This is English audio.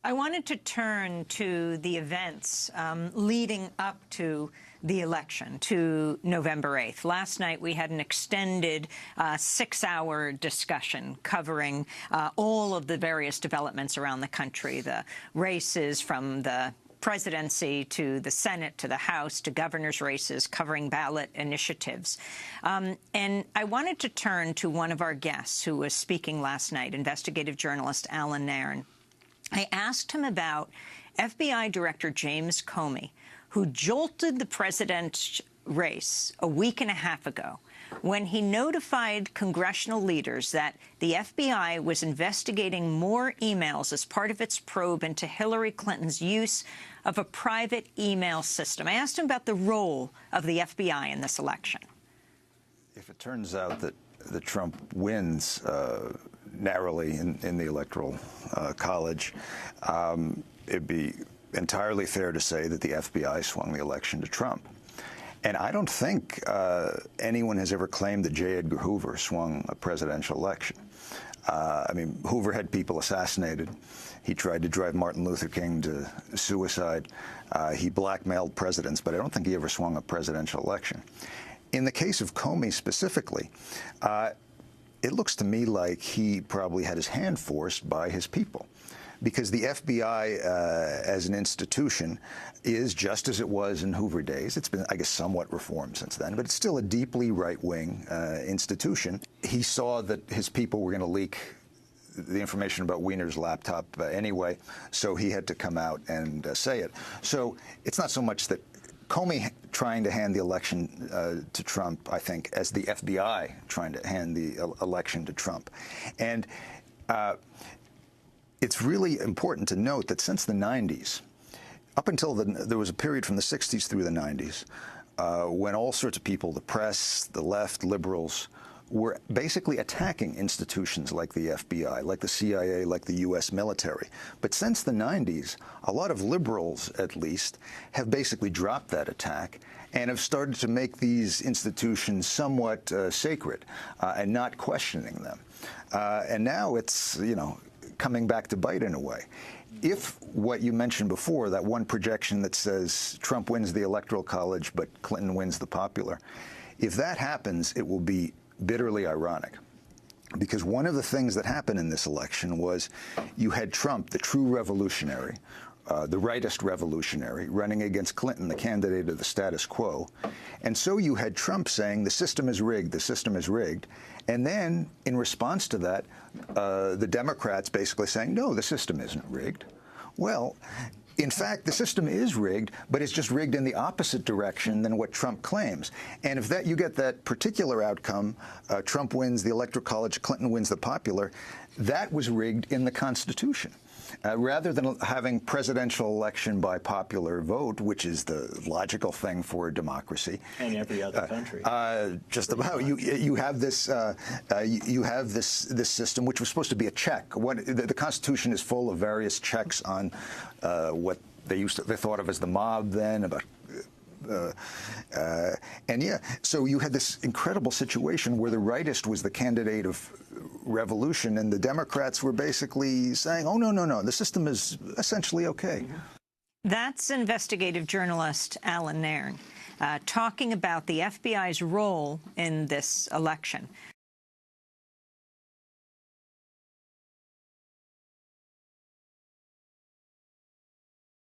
I wanted to turn to the events leading up to the election, to November 8th. Last night, we had an extended 6-hour discussion covering all of the various developments around the country, the races from the presidency to the Senate to the House to governor's races, covering ballot initiatives. And I wanted to turn to one of our guests who was speaking last night, investigative journalist Allan Nairn. I asked him about FBI Director James Comey, who jolted the president's race a week and a half ago when he notified congressional leaders that the FBI was investigating more emails as part of its probe into Hillary Clinton's use of a private email system. I asked him about the role of the FBI in this election. If it turns out that Trump wins narrowly in the Electoral College, it'd be entirely fair to say that the FBI swung the election to Trump. And I don't think anyone has ever claimed that J. Edgar Hoover swung a presidential election. I mean, Hoover had people assassinated. He tried to drive Martin Luther King to suicide. He blackmailed presidents, but I don't think he ever swung a presidential election. In the case of Comey specifically, it looks to me like he probably had his hand forced by his people, because the FBI as an institution is just as it was in Hoover days. It's been, I guess, somewhat reformed since then, but it's still a deeply right-wing institution. He saw that his people were going to leak the information about Weiner's laptop anyway, so he had to come out and say it. So it's not so much that Comey trying to hand the election to Trump, I think, as the FBI trying to hand the election to Trump. And it's really important to note that since the 90s, up until there was a period from the 60s through the 90s, when all sorts of people, the press, the left, liberals, were basically attacking institutions like the FBI, like the CIA, like the U.S. military. But since the 90s, a lot of liberals, at least, have basically dropped that attack and have started to make these institutions somewhat sacred and not questioning them. And now it's, you know, coming back to bite in a way. If what you mentioned before, that one projection that says Trump wins the Electoral College but Clinton wins the popular, if that happens, it will be bitterly ironic. Because one of the things that happened in this election was you had Trump, the true revolutionary, the rightist revolutionary, running against Clinton, the candidate of the status quo. And so you had Trump saying the system is rigged, the system is rigged. And then in response to that, the Democrats basically saying, no, the system isn't rigged. Well, in fact, the system is rigged, but it's just rigged in the opposite direction than what Trump claims. And if you get that particular outcome, Trump wins the Electoral College, Clinton wins the popular, that was rigged in the Constitution. Rather than having presidential election by popular vote, which is the logical thing for a democracy, and every other country, just about you have this this system which was supposed to be a check. The Constitution is full of various checks on what they thought of as the mob then, about. And yeah, so you had this incredible situation where the rightist was the candidate of revolution, and the Democrats were basically saying, oh, no, no, no, the system is essentially okay. That's investigative journalist Allan Nairn talking about the FBI's role in this election.